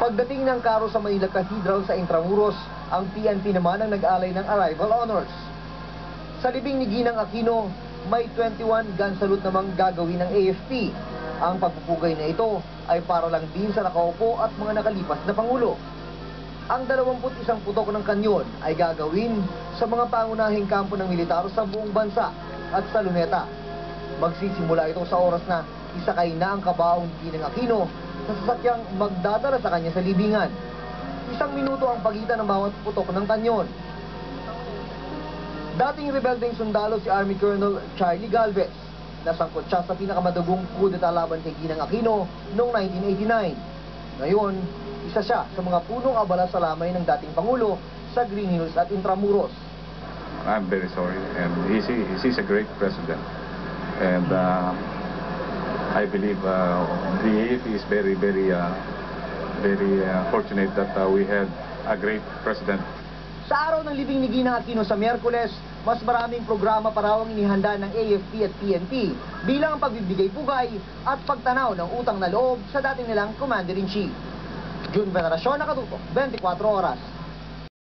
Pagdating ng karo sa Manila Cathedral sa Intramuros, ang PNP naman ang nag-alay ng arrival honors. Sa libing ni Ginang Aquino, may 21 gun salute namang gagawin ng AFP. Ang pagpupugay na ito ay para lang din sa nakaupo at mga nakalipas na Pangulo. Ang 21 putok ng kanyon ay gagawin sa mga pangunahing kampo ng militar sa buong bansa at sa Luneta. Magsisimula ito sa oras na isakay na ang kabaong ni Ginang Aquino sa sasakyang magdadala sa kanya sa libingan. 1 minuto ang pagitan ng bawat putok ng kanyon. Dating rebeldeng sundalo si Army Colonel Charlie Galvez. Nasangkot siya sa pinakamadugong kudeta laban kay Ginang Aquino noong 1989. Ngayon, isa siya sa mga punong abala sa lamay ng dating Pangulo sa Green Hills at Intramuros. I'm very sorry, and he's a great president. And I believe the AFP is very fortunate that we had a great president. Sa araw ng libing ni Ginang Aquino sa Miyerkules, mas maraming programa pa raw ang inihanda ng AFP at PNP bilang ang pagbibigay pugay at pagtanaw ng utang na loob sa dating nilang Commander-in-Chief. June Veneracion, Nakatutok, 24 Oras.